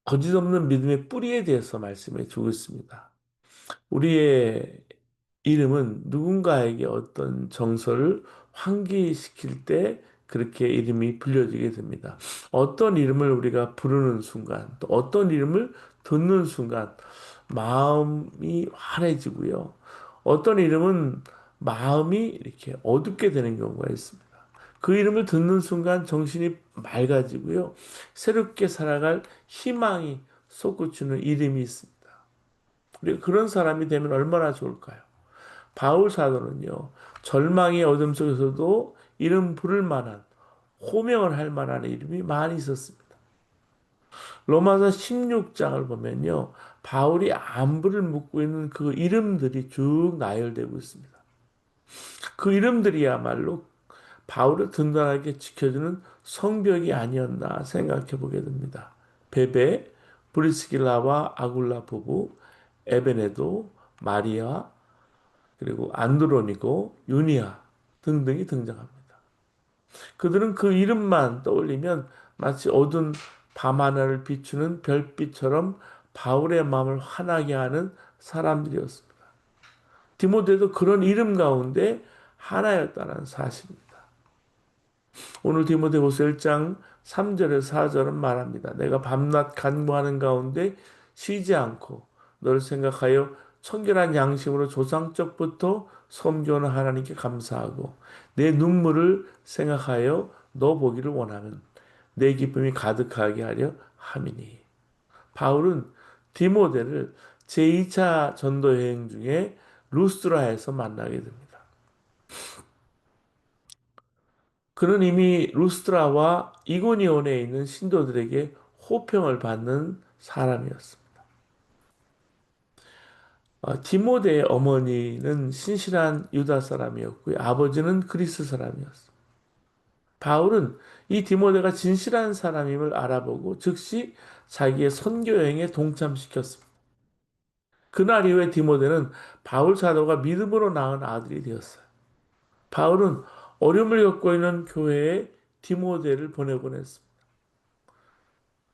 거짓 없는 믿음의 뿌리에 대해서 말씀해 주고 있습니다. 우리의 이름은 누군가에게 어떤 정서를 환기시킬 때 그렇게 이름이 불려지게 됩니다. 어떤 이름을 우리가 부르는 순간, 또 어떤 이름을 듣는 순간, 마음이 환해지고요. 어떤 이름은 마음이 이렇게 어둡게 되는 경우가 있습니다. 그 이름을 듣는 순간 정신이 맑아지고요. 새롭게 살아갈 희망이 솟구치는 이름이 있습니다. 우리가 그런 사람이 되면 얼마나 좋을까요? 바울 사도는요, 절망의 어둠 속에서도 이름 부를 만한, 호명을 할 만한 이름이 많이 있었습니다. 로마서 16장을 보면요, 바울이 안부를 묻고 있는 그 이름들이 쭉 나열되고 있습니다. 그 이름들이야말로 바울을 든든하게 지켜주는 성벽이 아니었나 생각해 보게 됩니다. 베베, 브리스길라와 아굴라 부부, 에베네도, 마리아, 그리고 안드로니고, 유니아 등등이 등장합니다. 그들은 그 이름만 떠올리면 마치 어두운 밤하늘을 비추는 별빛처럼 바울의 마음을 환하게 하는 사람들이었습니다. 디모데도 그런 이름 가운데 하나였다는 사실입니다. 오늘 디모데후서 1장 3절에서 4절은 말합니다. 내가 밤낮 간구하는 가운데 쉬지 않고 너를 생각하여 청결한 양심으로 조상적부터 섬겨오는 하나님께 감사하고 내 눈물을 생각하여 너 보기를 원하면 내 기쁨이 가득하게 하려 함이니. 바울은 디모데를 제2차 전도 여행 중에 루스드라에서 만나게 됩니다. 그는 이미 루스드라와 이고니온에 있는 신도들에게 호평을 받는 사람이었습니다. 디모데의 어머니는 신실한 유다 사람이었고요. 아버지는 그리스 사람이었습니다. 바울은 이 디모데가 진실한 사람임을 알아보고 즉시 자기의 선교 여행에 동참시켰습니다. 그날 이후에 디모데는 바울 사도가 믿음으로 낳은 아들이 되었어요. 바울은 어려움을 겪고 있는 교회에 디모데를 보내곤 했습니다.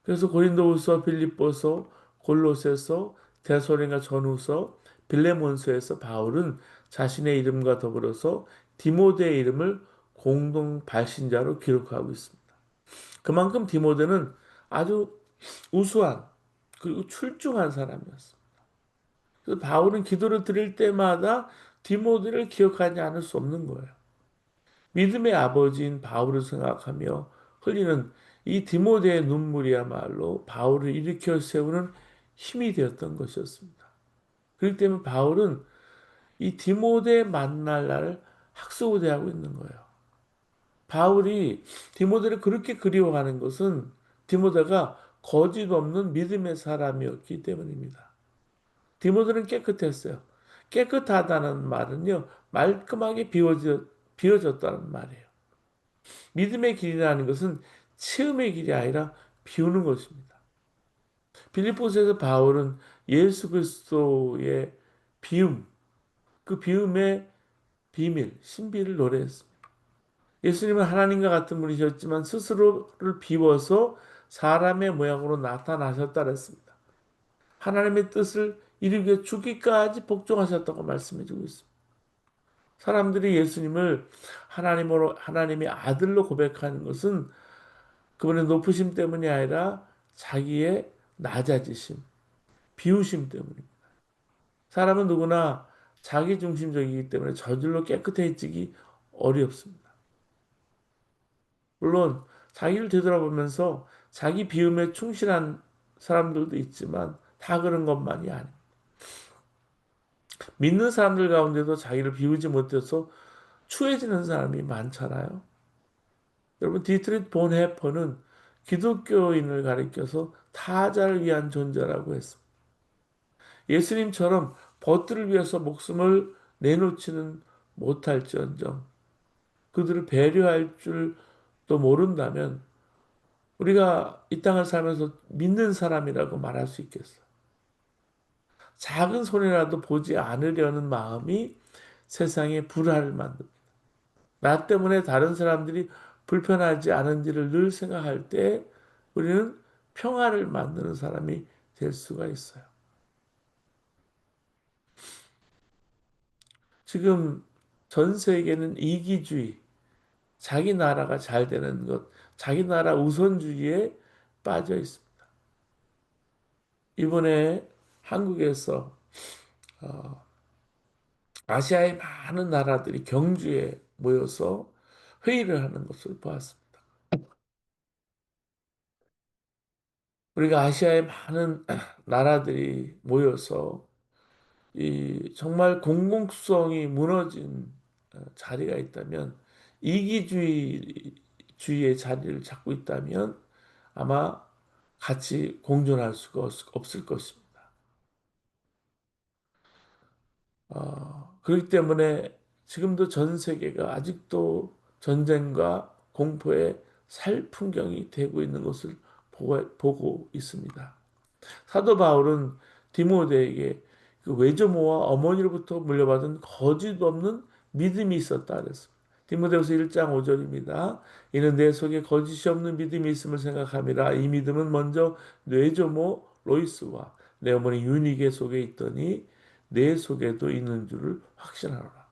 그래서 고린도후서, 빌립보서, 골로새서, 데살로니가 전후서, 빌레몬서에서 바울은 자신의 이름과 더불어서 디모데의 이름을 공동 발신자로 기록하고 있습니다. 그만큼 디모데는 아주 우수한 그리고 출중한 사람이었습니다. 그래서 바울은 기도를 드릴 때마다 디모데를 기억하지 않을 수 없는 거예요. 믿음의 아버지인 바울을 생각하며 흘리는 이 디모데의 눈물이야말로 바울을 일으켜 세우는 힘이 되었던 것이었습니다. 그렇기 때문에 바울은 이 디모데 만날 날을 학수고대하고 있는 거예요. 바울이 디모데를 그렇게 그리워하는 것은 디모데가 거짓 없는 믿음의 사람이었기 때문입니다. 디모데는 깨끗했어요. 깨끗하다는 말은요, 말끔하게 비워졌다는 말이에요. 믿음의 길이라는 것은 체험의 길이 아니라 비우는 것입니다. 빌립보서에서 바울은 예수 그리스도의 비움, 그 비움의 비밀, 신비를 노래했습니다. 예수님은 하나님과 같은 분이셨지만 스스로를 비워서 사람의 모양으로 나타나셨다 그랬습니다. 하나님의 뜻을 이루기 위해 죽기까지 복종하셨다고 말씀해 주고 있습니다. 사람들이 예수님을 하나님의 아들로 고백하는 것은 그분의 높으심 때문이 아니라 자기의 낮아지심, 비우심 때문입니다. 사람은 누구나 자기 중심적이기 때문에 저절로 깨끗해지기 어렵습니다. 물론 자기를 되돌아보면서 자기 비움에 충실한 사람들도 있지만 다 그런 것만이 아닙니다. 믿는 사람들 가운데도 자기를 비우지 못해서 추해지는 사람이 많잖아요. 여러분 디트릿 본해퍼는 기독교인을 가리켜서 타자를 위한 존재라고 했습니다. 예수님처럼 벗들을 위해서 목숨을 내놓지는 못할지언정 그들을 배려할 줄도 모른다면 우리가 이 땅을 살면서 믿는 사람이라고 말할 수 있겠어요. 작은 손해라도 보지 않으려는 마음이 세상에 불화를 만듭니다. 나 때문에 다른 사람들이 불편하지 않은지를 늘 생각할 때 우리는 평화를 만드는 사람이 될 수가 있어요. 지금 전 세계는 이기주의, 자기 나라가 잘 되는 것, 자기 나라 우선주의에 빠져 있습니다. 이번에 한국에서 아시아의 많은 나라들이 경주에 모여서 회의를 하는 것을 보았습니다. 우리가 아시아의 많은 나라들이 모여서 이 정말 공공성이 무너진 자리가 있다면 이기주의의 자리를 잡고 있다면 아마 같이 공존할 수가 없을 것입니다. 그렇기 때문에 지금도 전 세계가 아직도 전쟁과 공포에 살 풍경이 되고 있는 것을 보고 있습니다. 사도 바울은 디모데에게 그 외조모와 어머니로부터 물려받은 거짓 없는 믿음이 있었다 그랬습니다. 디모데후서 1장 5절입니다. 이는 내 속에 거짓이 없는 믿음이 있음을 생각함이라. 이 믿음은 먼저 뇌조모 로이스와 내 어머니 유니게 속에 있더니 내 속에도 있는 줄을 확신하노라.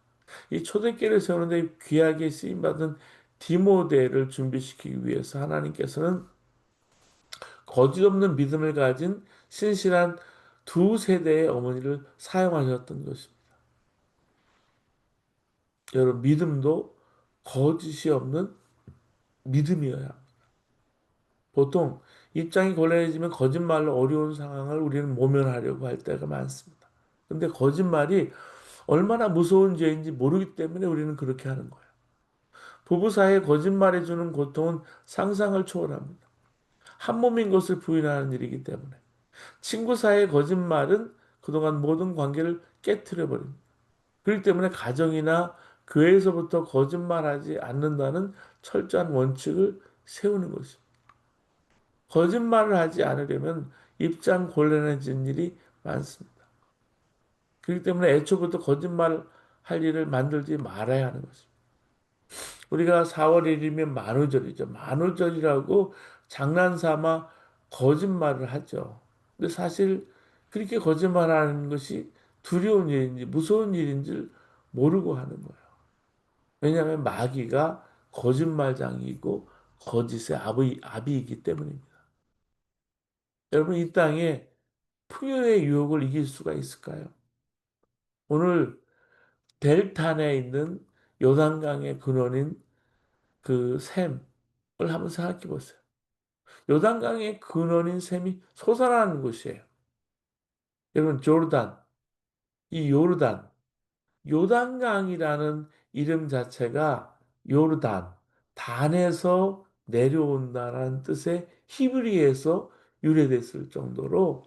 이 초대교회를 세우는데 귀하게 쓰임받은 디모데를 준비시키기 위해서 하나님께서는 거짓 없는 믿음을 가진 신실한 두 세대의 어머니를 사용하셨던 것입니다. 여러분, 믿음도 거짓이 없는 믿음이어야 합니다. 보통 입장이 곤란해지면 거짓말로 어려운 상황을 우리는 모면하려고 할 때가 많습니다. 근데 거짓말이 얼마나 무서운 죄인지 모르기 때문에 우리는 그렇게 하는 거예요. 부부 사이에 거짓말해 주는 고통은 상상을 초월합니다. 한 몸인 것을 부인하는 일이기 때문에. 친구 사이의 거짓말은 그동안 모든 관계를 깨트려 버립니다. 그렇기 때문에 가정이나 교회에서부터 거짓말하지 않는다는 철저한 원칙을 세우는 것입니다. 거짓말을 하지 않으려면 입장 곤란해진 일이 많습니다. 그렇기 때문에 애초부터 거짓말 할 일을 만들지 말아야 하는 것입니다. 우리가 4월 1일이면 만우절이죠. 만우절이라고 장난삼아 거짓말을 하죠. 근데 사실 그렇게 거짓말하는 것이 두려운 일인지 무서운 일인지 모르고 하는 거예요. 왜냐하면 마귀가 거짓말장이고 거짓의 아비이기 때문입니다. 여러분 이 땅에 풍요의 유혹을 이길 수가 있을까요? 오늘 델탄에 있는 요단강의 근원인 그 샘을 한번 생각해 보세요. 요단강의 근원인 샘이 솟아나는 곳이에요. 여러분 조르단, 이 요단강이라는 이름 자체가 요르단, 단에서 내려온다는 뜻의 히브리에서 유래됐을 정도로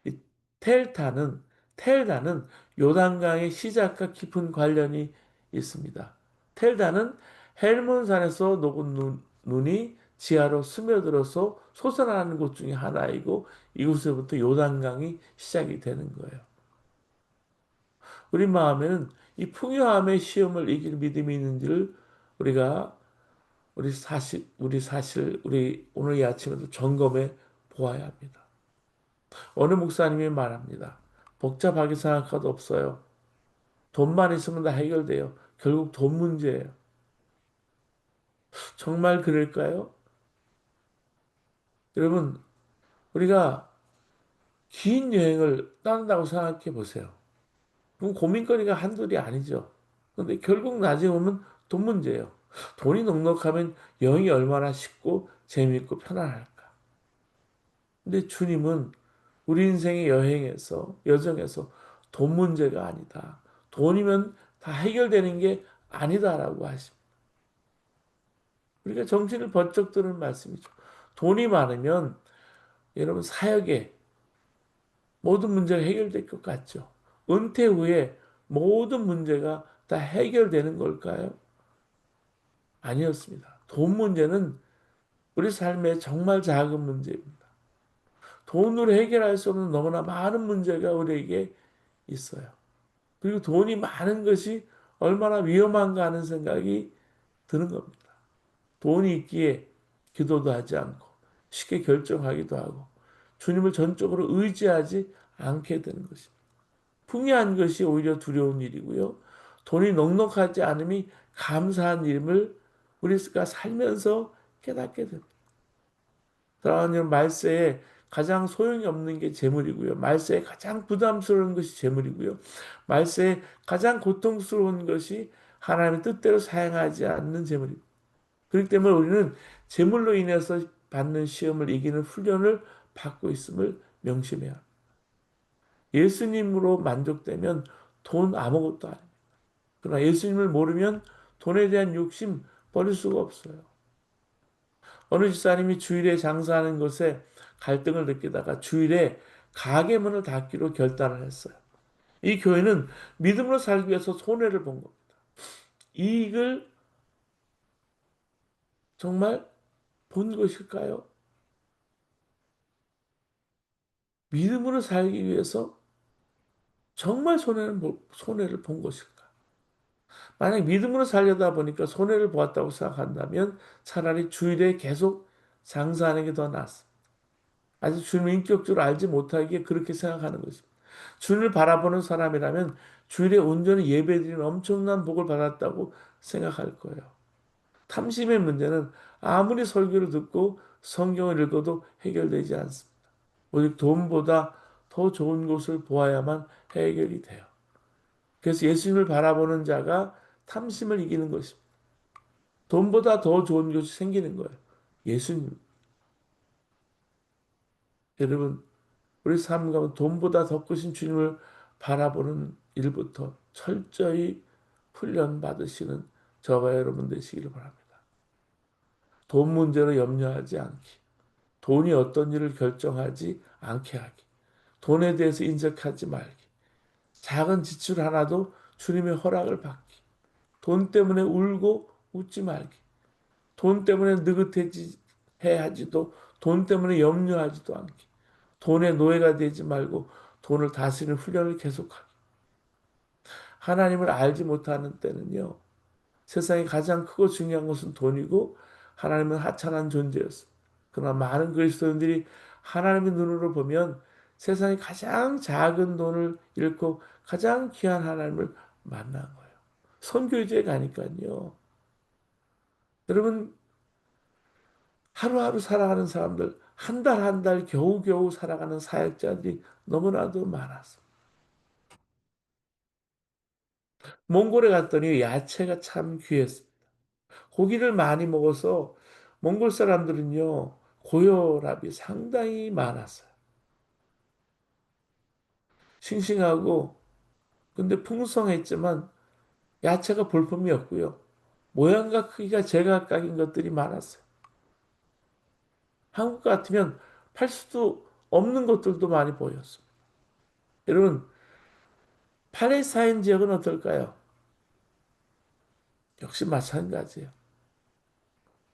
이 텔타는 텔다는 요단강의 시작과 깊은 관련이 있습니다. 텔다는 헬몬산에서 녹은 눈이 지하로 스며들어서 솟아나는 곳 중에 하나이고 이곳에부터 요단강이 시작이 되는 거예요. 우리 마음에는 이 풍요함의 시험을 이길 믿음이 있는지를 우리가 우리 오늘 이 아침에도 점검해 보아야 합니다. 어느 목사님이 말합니다. 복잡하게 생각해도 없어요. 돈만 있으면 다 해결돼요. 결국 돈 문제예요. 정말 그럴까요? 여러분, 우리가 긴 여행을 떠난다고 생각해 보세요. 그럼 고민거리가 한둘이 아니죠. 근데 결국 나중에 보면 돈 문제예요. 돈이 넉넉하면 여행이 얼마나 쉽고 재미있고 편안할까. 근데 주님은 우리 인생의 여정에서 돈 문제가 아니다. 돈이면 다 해결되는 게 아니다라고 하십니다. 우리가 정신을 번쩍 드는 말씀이죠. 돈이 많으면 여러분 사역에 모든 문제가 해결될 것 같죠. 은퇴 후에 모든 문제가 다 해결되는 걸까요? 아니었습니다. 돈 문제는 우리 삶의 정말 작은 문제입니다. 돈으로 해결할 수 없는 너무나 많은 문제가 우리에게 있어요. 그리고 돈이 많은 것이 얼마나 위험한가 하는 생각이 드는 겁니다. 돈이 있기에 기도도 하지 않고 쉽게 결정하기도 하고 주님을 전적으로 의지하지 않게 되는 것입니다. 풍요한 것이 오히려 두려운 일이고요. 돈이 넉넉하지 않음이 감사한 일임을 우리가 살면서 깨닫게 됩니다. 사랑하는 말세에 가장 소용이 없는 게 재물이고요. 말세에 가장 부담스러운 것이 재물이고요. 말세에 가장 고통스러운 것이 하나님의 뜻대로 사용하지 않는 재물입니다. 그렇기 때문에 우리는 재물로 인해서 받는 시험을 이기는 훈련을 받고 있음을 명심해야 합니다. 예수님으로 만족되면 돈 아무것도 아닙니다. 그러나 예수님을 모르면 돈에 대한 욕심 버릴 수가 없어요. 어느 집사님이 주일에 장사하는 것에 갈등을 느끼다가 주일에 가게 문을 닫기로 결단을 했어요. 이 교회는 믿음으로 살기 위해서 손해를 본 겁니다. 이익을 정말 본 것일까요? 믿음으로 살기 위해서 정말 손해를 본 것일까? 만약 믿음으로 살려다 보니까 손해를 보았다고 생각한다면 차라리 주일에 계속 장사하는 게 더 낫습니다. 아직 주님을 인격적으로 알지 못하기에 그렇게 생각하는 것입니다. 주님을 바라보는 사람이라면 주일에 온전히 예배드리는 엄청난 복을 받았다고 생각할 거예요. 탐심의 문제는 아무리 설교를 듣고 성경을 읽어도 해결되지 않습니다. 오직 돈보다 더 좋은 곳을 보아야만 해결이 돼요. 그래서 예수님을 바라보는 자가 탐심을 이기는 것입니다. 돈보다 더 좋은 것이 생기는 거예요. 예수님. 여러분, 우리 삶 가운데 돈보다 더 크신 주님을 바라보는 일부터 철저히 훈련 받으시는 저와 여러분 되시기를 바랍니다. 돈 문제로 염려하지 않기. 돈이 어떤 일을 결정하지 않게 하기. 돈에 대해서 인색하지 말기. 작은 지출 하나도 주님의 허락을 받기. 돈 때문에 울고 웃지 말기. 돈 때문에 느긋해하지도 돈 때문에 염려하지도 않기. 돈의 노예가 되지 말고 돈을 다스리는 훈련을 계속하기. 하나님을 알지 못하는 때는요. 세상에 가장 크고 중요한 것은 돈이고 하나님은 하찮은 존재였습니다. 그러나 많은 그리스도인들이 하나님의 눈으로 보면 세상에 가장 작은 돈을 잃고 가장 귀한 하나님을 만난 거예요. 선교지에 가니까요. 여러분 하루하루 살아가는 사람들, 한 달 한 달 겨우겨우 살아가는 사역자들이 너무나도 많았어. 몽골에 갔더니 야채가 참 귀했어. 고기를 많이 먹어서 몽골 사람들은요, 고혈압이 상당히 많았어요. 싱싱하고, 근데 풍성했지만 야채가 볼품이 없고요. 모양과 크기가 제각각인 것들이 많았어요. 한국 같으면 팔 수도 없는 것들도 많이 보였습니다. 여러분, 팔레스타인 지역은 어떨까요? 역시 마찬가지예요.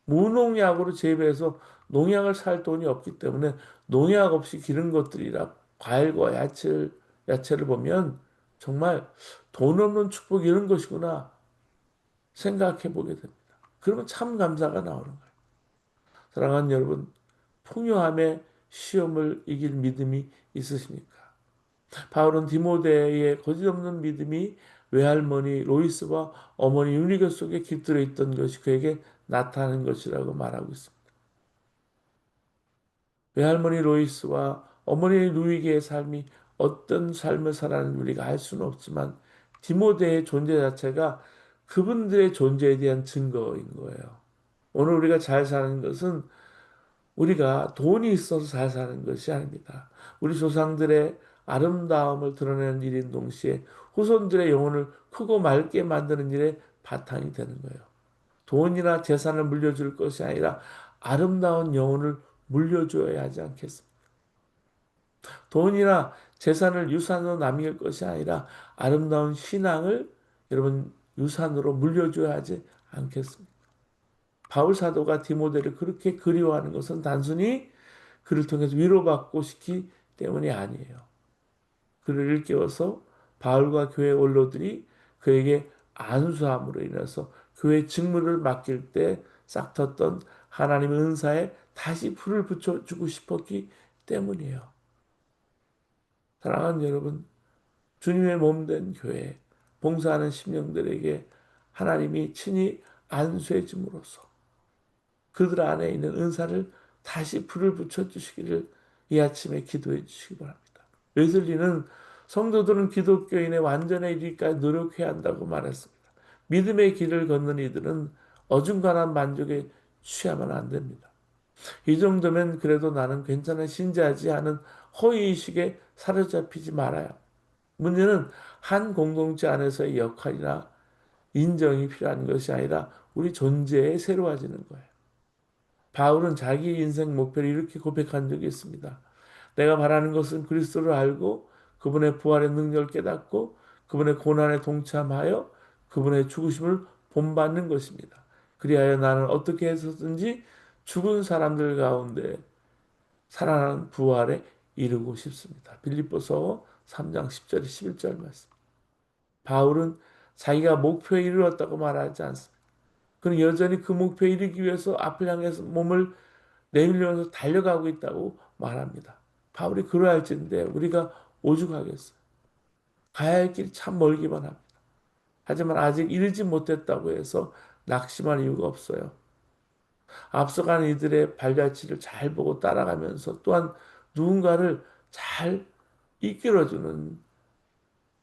무농약으로 재배해서 농약을 살 돈이 없기 때문에 농약 없이 기른 것들이라 과일과 야채를 보면 정말 돈 없는 축복 이런 것이구나 생각해 보게 됩니다. 그러면 참 감사가 나오는 거예요. 사랑하는 여러분, 풍요함의 시험을 이길 믿음이 있으십니까? 바울은 디모데의 거짓없는 믿음이 외할머니 로이스와 어머니 유니게 속에 깃들어 있던 것이 그에게 나타나는 것이라고 말하고 있습니다. 외할머니 로이스와 어머니 루이게의 삶이 어떤 삶을 살아가는 우리가 알 수는 없지만 디모데의 존재 자체가 그분들의 존재에 대한 증거인 거예요. 오늘 우리가 잘 사는 것은 우리가 돈이 있어서 잘 사는 것이 아닙니다. 우리 조상들의 아름다움을 드러내는 일인 동시에 후손들의 영혼을 크고 맑게 만드는 일에 바탕이 되는 거예요. 돈이나 재산을 물려줄 것이 아니라 아름다운 영혼을 물려줘야 하지 않겠습니까? 돈이나 재산을 유산으로 남길 것이 아니라 아름다운 신앙을 여러분 유산으로 물려줘야 하지 않겠습니까? 바울 사도가 디모데를 그렇게 그리워하는 것은 단순히 그를 통해서 위로받고 싶기 때문이 아니에요. 그를 일깨워서 바울과 교회 원로들이 그에게 안수함으로 인해서 교회 직무를 맡길 때 싹텄던 하나님의 은사에 다시 불을 붙여주고 싶었기 때문이에요. 사랑하는 여러분, 주님의 몸된 교회, 봉사하는 심령들에게 하나님이 친히 안수해 줌으로써 그들 안에 있는 은사를 다시 불을 붙여주시기를 이 아침에 기도해 주시기 바랍니다. 웨슬리는 성도들은 기독교인의 완전에 이르기까지 노력해야 한다고 말했습니다. 믿음의 길을 걷는 이들은 어중간한 만족에 취하면 안 됩니다. 이 정도면 그래도 나는 괜찮은 신자지 하는 허위의식에 사로잡히지 말아요. 문제는 한 공동체 안에서의 역할이나 인정이 필요한 것이 아니라 우리 존재에 새로워지는 거예요. 바울은 자기 인생 목표를 이렇게 고백한 적이 있습니다. 내가 바라는 것은 그리스도를 알고 그분의 부활의 능력을 깨닫고 그분의 고난에 동참하여 그분의 죽으심을 본받는 것입니다. 그리하여 나는 어떻게 해서든지 죽은 사람들 가운데 살아나는 부활에 이르고 싶습니다. 빌립보서 3장 10절 11절 말씀. 바울은 자기가 목표에 이르렀다고 말하지 않습니다. 그는 여전히 그 목표에 이르기 위해서 앞을 향해서 몸을 내밀면서 달려가고 있다고 말합니다. 바울이 그러할진데 우리가 오죽하겠어요. 가야 할 길이 참 멀기만 합니다. 하지만 아직 이르지 못했다고 해서 낙심할 이유가 없어요. 앞서가는 이들의 발자취를 잘 보고 따라가면서 또한 누군가를 잘 이끌어주는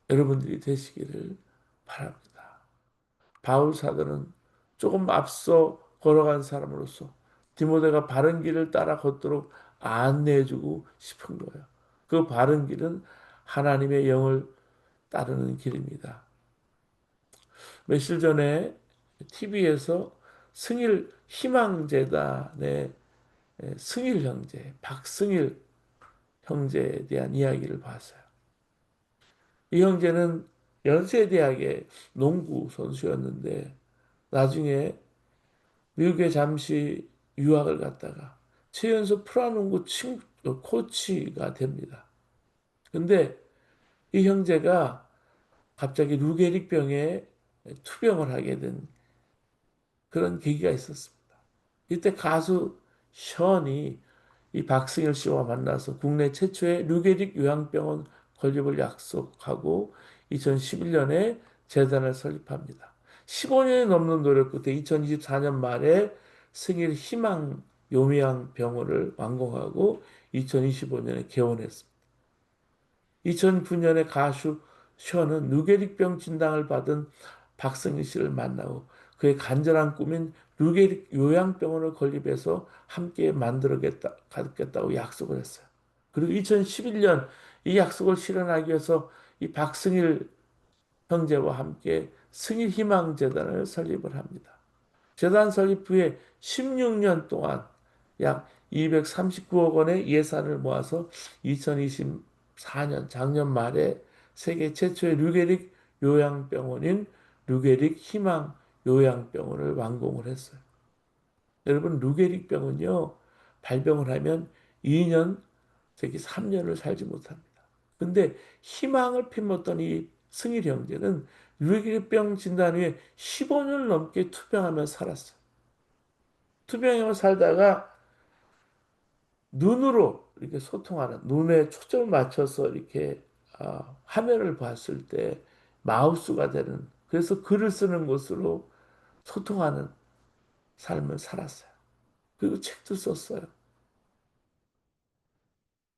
여러분들이 되시기를 바랍니다. 바울 사도는 조금 앞서 걸어간 사람으로서 디모데가 바른 길을 따라 걷도록 안내해주고 싶은 거예요. 그 바른 길은 하나님의 영을 따르는 길입니다. 며칠 전에 TV에서 승일 희망재단의 승일 형제, 박승일 형제에 대한 이야기를 봤어요. 이 형제는 연세대학의 농구 선수였는데 나중에 미국에 잠시 유학을 갔다가 최연소 프로농구 코치가 됩니다. 근데 이 형제가 갑자기 루게릭병에 투병을 하게 된 그런 계기가 있었습니다. 이때 가수 션이 이 박승일 씨와 만나서 국내 최초의 루게릭 요양병원 건립을 약속하고 2011년에 재단을 설립합니다. 15년이 넘는 노력 끝에 2024년 말에 승일 희망 요양병원을 완공하고 2025년에 개원했습니다. 2009년에 가수 션은 루게릭병 진단을 받은 박승희 씨를 만나고 그의 간절한 꿈인 루게릭 요양병원을 건립해서 함께 만들어가겠다고 약속을 했어요. 그리고 2011년 이 약속을 실현하기 위해서 이 박승일 형제와 함께 승일희망재단을 설립을 합니다. 재단 설립 후에 16년 동안 약 239억 원의 예산을 모아서 2024년 작년 말에 세계 최초의 류게릭 요양병원인 류게릭 희망 요양병원을 완공을 했어요. 여러분 류게릭 병은요 발병을 하면 2년 특히 3년을 살지 못합니다. 근데 희망을 품었던 이 승일 형제는 류게릭병 진단 후에 15년을 넘게 투병하며 살았어요. 투병하며 살다가 눈으로 이렇게 소통하는 눈에 초점을 맞춰서 이렇게 화면을 봤을 때 마우스가 되는 그래서 글을 쓰는 것으로 소통하는 삶을 살았어요. 그리고 책도 썼어요.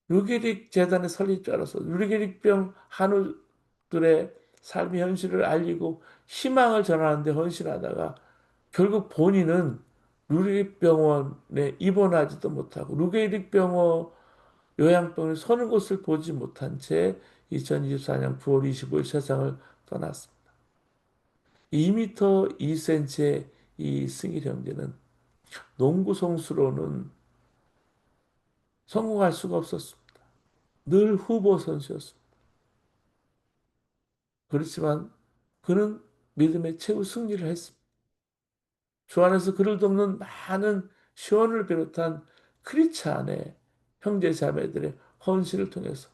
루게릭 재단의 설립자로서 루게릭병 한우들의 삶의 현실을 알리고 희망을 전하는데 헌신하다가 결국 본인은 루게릭병원에 입원하지도 못하고 루게릭병원 요양병원에 서는 곳을 보지 못한 채 2024년 9월 25일 세상을 떠났습니다. 2m 2cm의 이 승일 형제는 농구 선수로는 성공할 수가 없었습니다. 늘 후보 선수였습니다. 그렇지만 그는 믿음의 최후 승리를 했습니다. 주 안에서 그를 돕는 많은 시온을 비롯한 크리스찬의 형제 자매들의 헌신을 통해서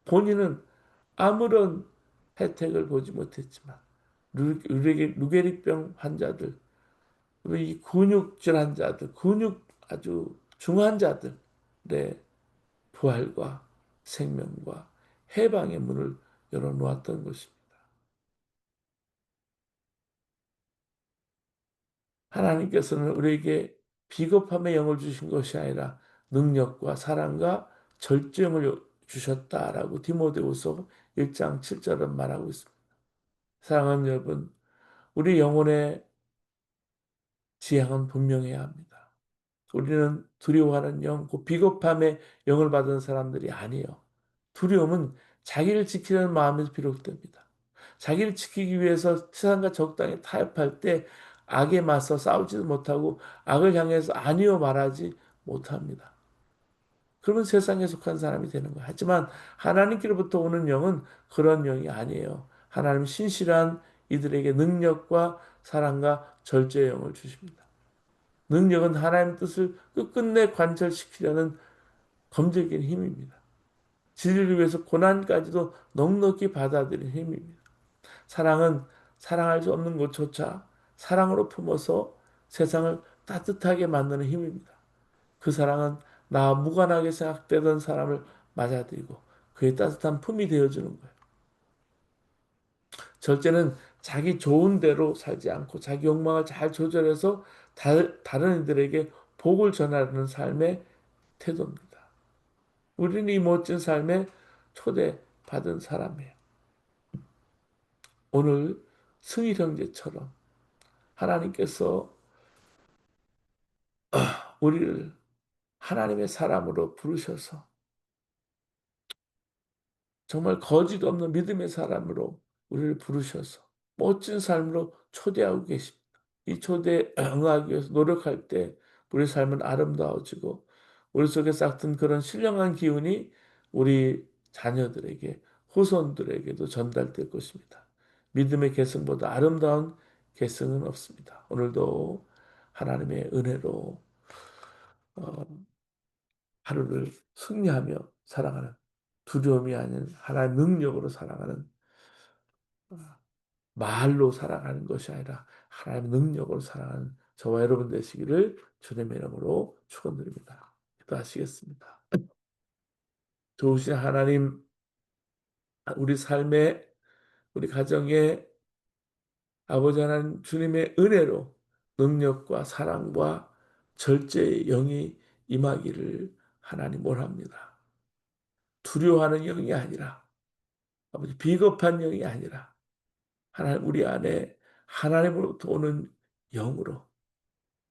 본인은 아무런 혜택을 보지 못했지만 루게릭병 환자들, 이 근육질 환자들, 근육 아주 중한 자들의 부활과 생명과 해방의 문을 열어놓았던 것입니다. 하나님께서는 우리에게 비겁함의 영을 주신 것이 아니라 능력과 사랑과 절제음을 주셨다라고 디모데후서 1장 7절은 말하고 있습니다. 사랑하는 여러분, 우리 영혼의 지향은 분명해야 합니다. 우리는 두려워하는 영, 그 비겁함의 영을 받은 사람들이 아니에요. 두려움은 자기를 지키려는 마음에서 비롯됩니다. 자기를 지키기 위해서 세상과 적당히 타협할 때 악에 맞서 싸우지도 못하고 악을 향해서 아니요 말하지 못합니다. 그러면 세상에 속한 사람이 되는 거예요. 하지만 하나님께로부터 오는 영은 그런 영이 아니에요. 하나님 신실한 이들에게 능력과 사랑과 절제의 영을 주십니다. 능력은 하나님의 뜻을 끝끝내 관철시키려는 검적인 힘입니다. 진리를 위해서 고난까지도 넉넉히 받아들이는 힘입니다. 사랑은 사랑할 수 없는 것조차 사랑으로 품어서 세상을 따뜻하게 만드는 힘입니다. 그 사랑은 나와 무관하게 생각되던 사람을 맞아들이고 그의 따뜻한 품이 되어주는 거예요. 절제는 자기 좋은 대로 살지 않고 자기 욕망을 잘 조절해서 다른 이들에게 복을 전하는 삶의 태도입니다. 우리는 이 멋진 삶에 초대받은 사람이에요. 오늘 승일 형제처럼 하나님께서 우리를 하나님의 사람으로 부르셔서 정말 거짓 없는 믿음의 사람으로 우리를 부르셔서 멋진 삶으로 초대하고 계십니다. 이 초대에 응하기 위해서 노력할 때 우리 삶은 아름다워지고 우리 속에 싹튼 그런 신령한 기운이 우리 자녀들에게 후손들에게도 전달될 것입니다. 믿음의 계승보다 아름다운 계승은 없습니다. 오늘도 하나님의 은혜로 어, 하루를 승리하며 살아가는 두려움이 아닌 하나님의 능력으로 살아가는 말로 살아가는 것이 아니라 하나님의 능력으로 살아가는 저와 여러분 되시기를 주님의 이름으로 축원드립니다. 기도하시겠습니다. 좋으신 하나님, 우리 삶에 우리 가정에 아버지 하나님 주님의 은혜로 능력과 사랑과 절제의 영이 임하기를 하나님 원합니다. 두려워하는 영이 아니라 아버지 비겁한 영이 아니라 하나님 우리 안에 하나님으로부터 오는 영으로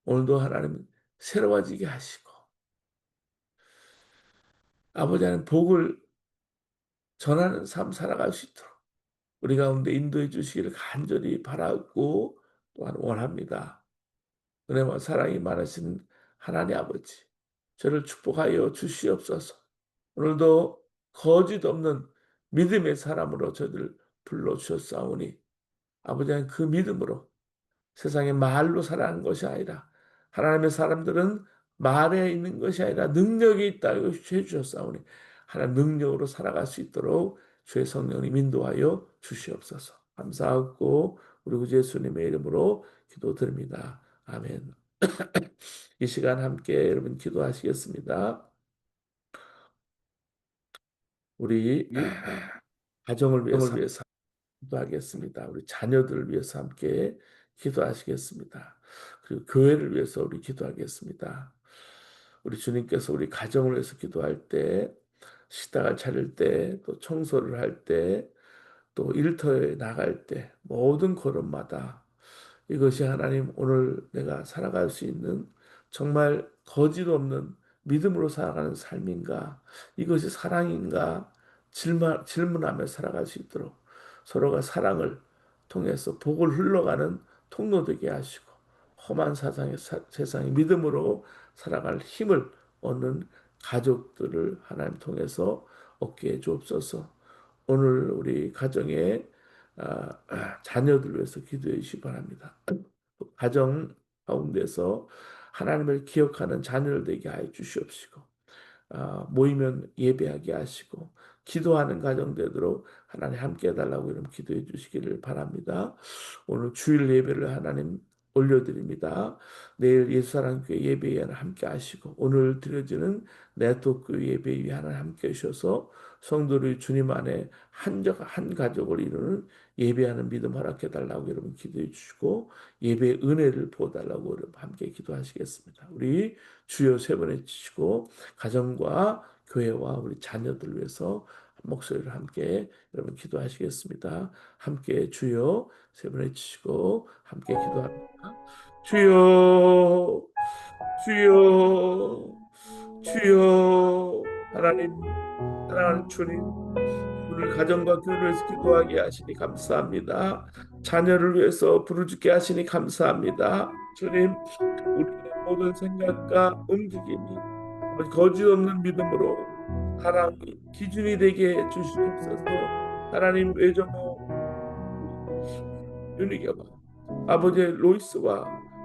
오늘도 하나님 새로워지게 하시고 아버지 하나님 복을 전하는 삶 살아갈 수 있도록 우리 가운데 인도해 주시기를 간절히 바라고 또한 원합니다. 은혜와 사랑이 많으신 하나님 아버지 저를 축복하여 주시옵소서. 오늘도 거짓 없는 믿음의 사람으로 저들 불러주셨사오니 아버지 하나님 그 믿음으로 세상에 말로 살아가는 것이 아니라 하나님의 사람들은 말에 있는 것이 아니라 능력이 있다고 해주셨사오니 하나님 능력으로 살아갈 수 있도록 주의 성령님 인도하여 주시옵소서. 감사하고 우리 구주 예수님의 이름으로 기도드립니다. 아멘. 이 시간 함께 여러분 기도하시겠습니다. 우리 가정을 위해서 기도하겠습니다. 우리 자녀들을 위해서 함께 기도하시겠습니다. 그리고 교회를 위해서 우리 기도하겠습니다. 우리 주님께서 우리 가정을 위해서 기도할 때, 식당을 차릴 때, 또 청소를 할 때, 또 일터에 나갈 때, 모든 걸음마다 이것이 하나님 오늘 내가 살아갈 수 있는 정말 거짓 없는 믿음으로 살아가는 삶인가? 이것이 사랑인가? 질문하며 살아갈 수 있도록 서로가 사랑을 통해서 복을 흘러가는 통로 되게 하시고 험한 세상에 믿음으로 살아갈 힘을 얻는 가족들을 하나님 통해서 얻게 해 주옵소서. 오늘 우리 가정의 자녀들 위해서 기도해 주시기 바랍니다. 가정 가운데서 하나님을 기억하는 자녀를 되게 하여 주시옵시고 모이면 예배하게 하시고 기도하는 가정 되도록 하나님 함께 해달라고 이름 기도해 주시기를 바랍니다. 오늘 주일 예배를 하나님 올려드립니다. 내일 예수사랑교회 예배에 함께 하시고 오늘 드려지는 네트워크 예배 위에 하나님 함께 하셔서 성도를 주님 안에 한 가족을 이루는 예배하는 믿음 허락해 달라고 여러분 기도해 주시고 예배의 은혜를 부어달라고 여러분 함께 기도하시겠습니다. 우리 주여 세 번 해주시고 가정과 교회와 우리 자녀들 위해서 목소리를 함께 여러분 기도하시겠습니다. 함께 주여 세 번 해주시고 함께 기도합니다. 주여, 주여, 주여, 하나님, 사랑하는 주님, 오늘 가정과 교회를 위해서 기도하게 하시니 감사합니다. 자녀를 위해서 부르짖게 하시니 감사합니다. 주님, 우리의 모든 생각과 움직임이 거짓 없는 믿음으로 하나님 기준이 되게 해 주시옵소서. 하나님 외조모 윤희교와 아버지 로이스와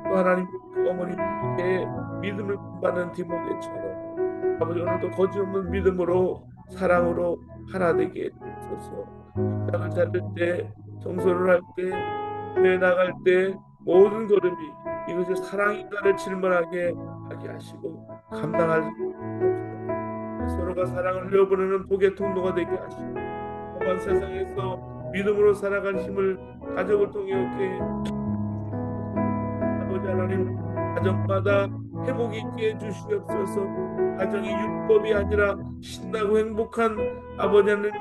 또 하나님 그 어머니의 믿음을 받는 디모데처럼 아버지 오늘도 거짓없는 믿음으로 사랑으로 하나 되게 해주소서. 식당을 차릴 때 청소를 할 때 교회 나갈 때 모든 걸음이 이것이 사랑인가를 질문하게 하게 하시고 감당할 수 없어 서로가 사랑을 흘려보내는 복의 통로가 되게 하시고 험한 세상에서 믿음으로 살아갈 힘을 가족을 통해 얻게 주시옵소서. 아버지 하나님 가정마다 회복이 있게 해주시옵소서. 가정이 율법이 아니라 신나고 행복한 아버지 하나님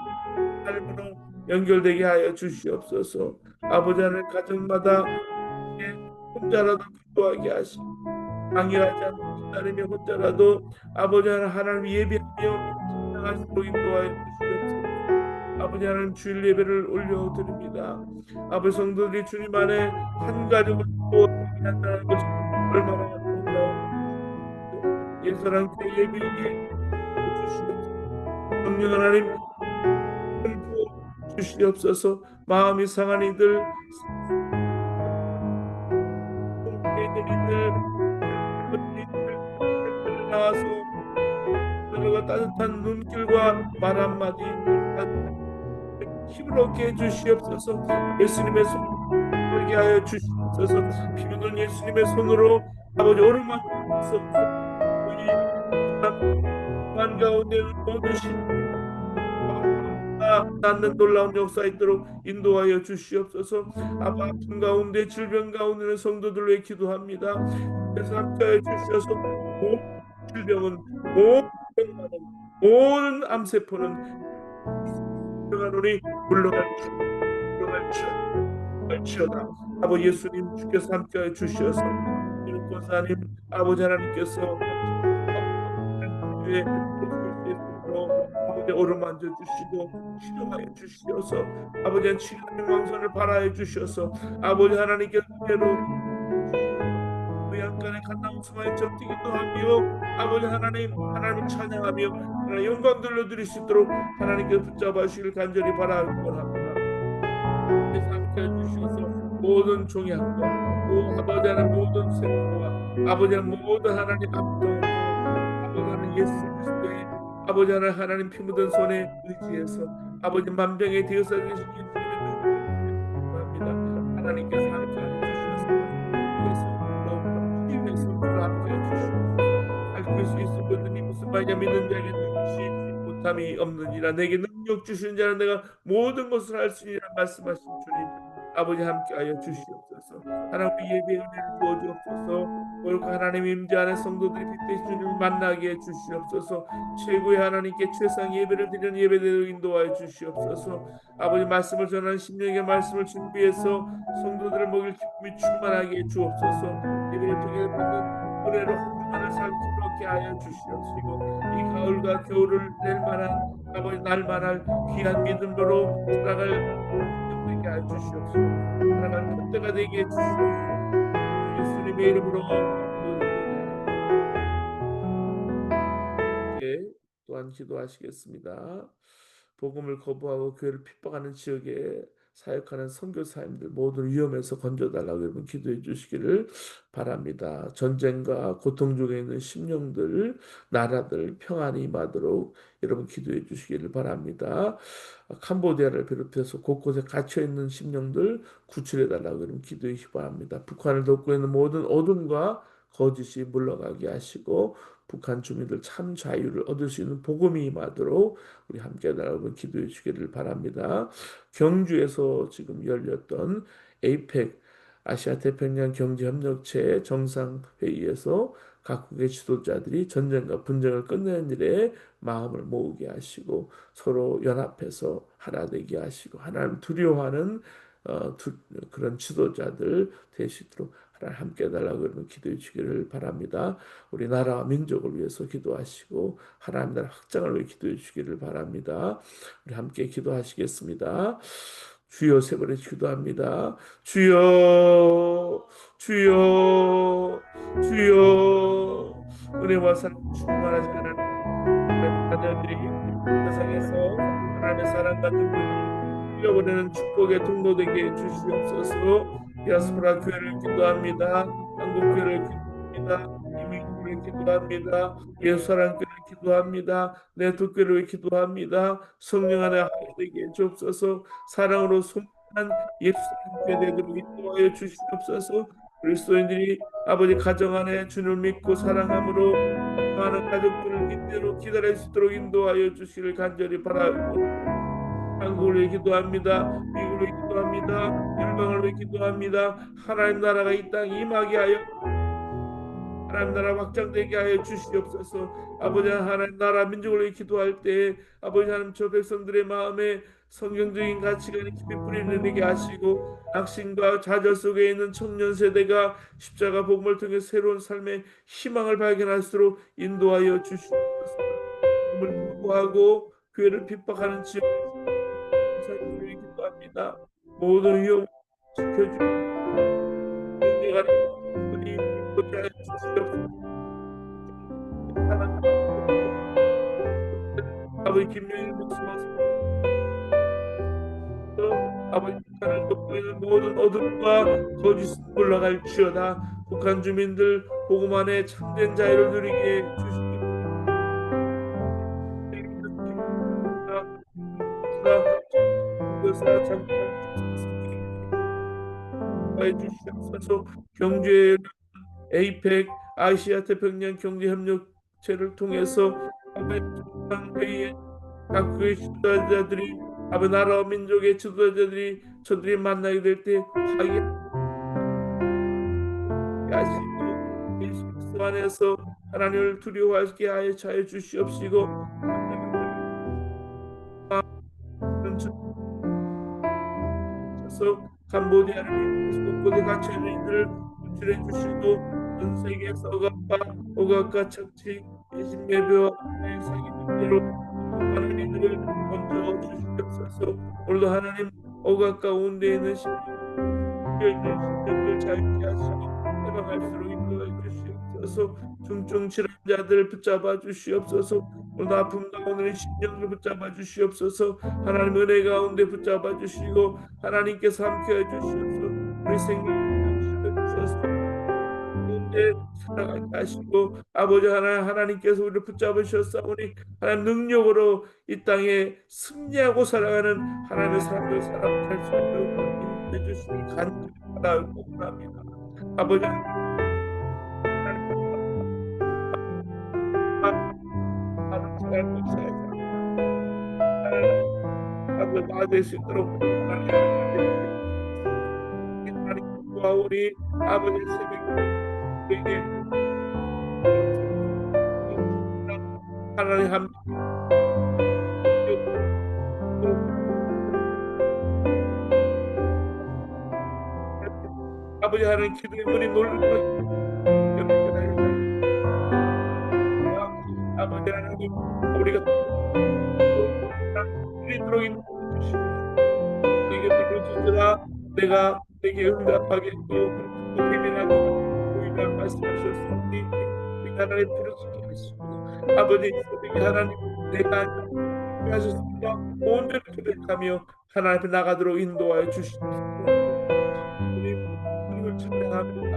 삶으로 연결되게 하여 주시옵소서. 아버지 하나님 가정마다 혼자라도 기도하게 하시고 강요하지 않고 기다리며 혼자라도 아버지 하나님 예배하며 찬양하시도록 인도하여 주시옵소서. 아버지 하나님 주일 예배를 올려드립니다. 아버지 성도들이 주님 안에 한 가족을 이루어지게 한다는 것이 얼마나 놀라운 일이죠. 예수랑 그 예배에 주시옵소서. 성령 하나님 부어 주시옵소서. 마음이 상한 이들, 깨진 이들, 슬픈 이들 나와서 들어가 따뜻한 눈길과 말 한마디 힘을 얻게 해주시옵소서. 예수님의 손을 들게 하여 주시옵소서. 피 묻은 예수님의 손으로 아버지 오른만 주옵소서. 우리 만 가운데 모든 신앙이 낫는 놀라운 역사 있도록 인도하여 주시옵소서. 아픈 가운데 질병 가운데 있는 성도들 위해 기도합니다. 그래서 함께하여 주셔서 모든 질병은 모든 병만은 모든 암세포는 물러가노니 물러갈지어다. 아버지 예수님 주께서 함께하여 주셔서 이런 권사님 아버지 하나님께서 위에 해주실 수 있도록 아버지 어루만져 주시고 치료하여 주시어서 아버지 치료의 왕선을 발하여 주셔서 아버지 하나님께서 그대로 외양간에 갓나무스마에 접히기도 하며 아버지 하나님을 찬양하며 하나님 영광 돌려드릴 수 있도록 하나님께서 붙잡아 주시길 간절히 바라옵니다. 그래서 함께해 주셔서 모든 종양과 또 아버지 하나님 모든 세포와 아버지 하나님 모든 하나님 암동도 아버지 하나님 예수 그리스도의 아버지 하나님 피 묻은 손에 의지해서 아버지 만병에 되어서 계신 예수님의 눈을 합니다. 하나님께서 함께해 주셔서 주의 손으로 치유의 손으로 함께해 주시옵소서. 할 수 있을 것들이 무슨 말이냐 믿는 자에게 능치 못함이 없느니라. 내게 능력 주시는 자는 내가 모든 것을 할 수 있느니라 말씀하신 주님 아버지 함께하여 주시옵소서. 하나님 우리 예배의 은혜를 부어 주옵소서. 오늘 하나님 임재 안에 성도들이 빛되신 주님을 만나게 해 주시옵소서. 최고의 하나님께 최상 예배를 드리는 예배대로 인도하여 주시옵소서. 아버지 말씀을 전하는 심령의 말씀을 준비해서 성도들을 먹일 기쁨이 충만하게 해 주옵소서. 예배를 통해 받는 은혜로 한 주간을 살 즐겁게 하여 주시옵시고 이 가을과 겨울을 낼 만한 아버지 날만할 귀한 믿음으로 살아갈 되게 해 주시옵시고 살아갈 큰 때가 되게 해 주시옵소서. 주 예수님의 이름으로 기도드립니다. 함께 또한 기도하시겠습니다. 복음을 거부하고 교회를 핍박하는 지역에 사역하는 선교사님들 모두 위험에서 건져달라고 여러분 기도해 주시기를 바랍니다. 전쟁과 고통 중에 있는 심령들, 나라들 평안이 임하도록 여러분 기도해 주시기를 바랍니다. 캄보디아를 비롯해서 곳곳에 갇혀 있는 심령들 구출해 달라고 여러분 기도해 주시기 바랍니다. 북한을 돕고 있는 모든 어둠과 거짓이 물러가게 하시고 북한 주민들 참 자유를 얻을 수 있는 복음이 임하도록 우리 함께 여러분 기도해 주시기를 바랍니다. 경주에서 지금 열렸던 에이펙 아시아 태평양 경제협력체 정상회의에서 각국의 지도자들이 전쟁과 분쟁을 끝내는 일에 마음을 모으게 하시고 서로 연합해서 하나 되게 하시고 하나님 두려워하는 그런 지도자들 되시도록 하나님 함께 해달라고 여러분 기도해 주시기를 바랍니다. 우리 나라와 민족을 위해서 기도하시고 하나님 나라 확장을 위해 기도해 주시기를 바랍니다. 우리 함께 기도하시겠습니다. 주여 세 번에 기도합니다. 주여 주여 주여 은혜와 사랑 충만하지 않은 하나님의 자녀들이 세상에서 하나님의 사랑과 능력을 흘려보내는 축복의 통로되게 해주시옵소서. 디아스포라 교회를 기도합니다. 한국 교회를 기도합니다. 이민교회를 기도합니다. 예수사랑교회를 기도합니다. 내토교회를 기도합니다. 성령 안에 하게 되게 해주옵소서. 사랑으로 소문난 예수사랑교회 되도록 인도하여 주시옵소서. 그리스도인들이 아버지 가정 안에 주님을 믿고 사랑함으로 많은 가족들을 이대로 기다릴 수 있도록 인도하여 주시기를 간절히 바라고 한국을 위해 기도합니다. 미국을 위해 기도합니다. 열방을 위해 기도합니다. 하나님 나라가 이 땅에 임하게 하여 하나님 나라 확장되게 하여 주시옵소서. 아버지 하나님 나라 민족을 위해 기도할 때 아버지 하나님 저 백성들의 마음에 성경적인 가치관이 깊이 뿌리내리게 하시고 낙심과 좌절 속에 있는 청년 세대가 십자가 복음을 통해 새로운 삶의 희망을 발견할 수 있도록 인도하여 주시옵소서. 복음을 거부하고 교회를 핍박하는 지역에서 교회 기도합니다. 모든 위험 지켜주시고 내가 우리 보좌해 주시옵소서. 아버지 김영일 목사님 아버지 북한을 돕고 있는 모든 어둠과 거짓 물러갈지어다. 북한 주민들 복음 안에 참된 자유를 누리게 주시옵소서. 주시옵소서. 경제 에이펙 아시아 태평양 경제협력체를 통해서 회의에 각국의 지도자들이 아베 나라와 민족의 지도자들이 저들이 만나게 될 때 화해하시고 예수 그리스도 안에서 하나님을 두려워하게 하여 주시옵시고 캄보디아를 곳곳에 갇혀 있는 이들을 구출해 주시고 전 세계에서 억압과 착취, 인신매매와 사기 문제로 고통하는 이들을 건져 주시옵소서. 오늘도 하나님 억압 가운데 있는 심령들 자유케 하시고 해방할수록 인도해 주시옵소서. 중증 질환자들 붙잡아 주시옵소서. 오늘 아픔 가운데 심령을 붙잡아 주시옵소서. 하나님 은혜 가운데 붙잡아 주시고 하나님께서 함께해 주시옵소서. 우리 생명 주시옵소서. 살아가게 하시고 아버지 하나님께서 우리를 붙잡으셨사오니 하나님 능력으로 이 땅에 승리하고 살아가는 하나님의 사람들 살아갈 수 있도록 인도해 주시길 간절히 바라고 합니다. 아버지 하나님 나될 수 있도록 하나님 도와오니 아버지 새벽에 하나님 한 아버지 하나님 기도의 문이 놀라 아버지 하나님 우리가 이토록 인도해주시고 내게 불러주시라 내가 내게 응답하겠고 비밀하고 보이라 말씀하셨으니 우리 하나님 부르시게 하시고 아버지 우리 하나님 내가 하셨습니다. 온전히 고백하며 하나님 앞에 나가도록 인도하여 주시옵소서. 주님, 주님을 찬양합니다.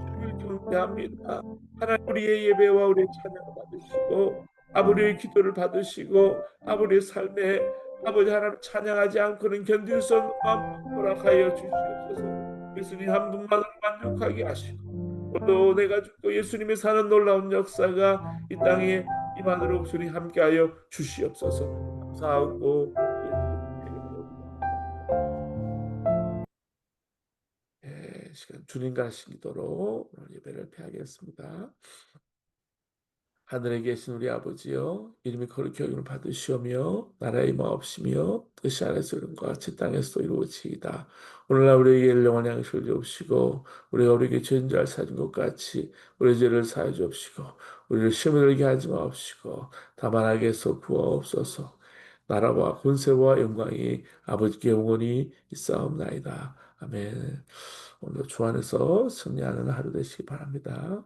주님을 경배합니다. 하나님 우리의 예배와 우리의 찬양을 받으시고 아버지의 기도를 받으시고 아버지의 삶에 아버지 하나님 찬양하지 않고는 견딜 수 없는 마음 허락하여 주시옵소서. 예수님 한 분만으로 만족하게 하시고 또 내가 죽고 예수님이 사는 놀라운 역사가 이 땅에 임하도록 주님 함께하여 주시옵소서. 감사하고 예수님의 이름으로 시간 주님과 하신 기도로 오늘 예배를 폐하겠습니다. 하늘에 계신 우리 아버지여, 이름이 거룩히 여김을 받으시오며 나라의 마옵시며 뜻이 하늘에서 이룬 것 같이 땅에서도 이루어지이다. 오늘날 우리에게 일용할 양식을 주옵시고 우리가 우리에게 죄인 줄 사진 것 같이 우리 죄를 사해 주옵시고 우리를 시험에 들게 하지 마옵시고 다만 악에서 구하옵소서. 나라와 권세와 영광이 아버지께 영원히 있사옵나이다. 아멘. 오늘 주 안에서 승리하는 하루 되시기 바랍니다.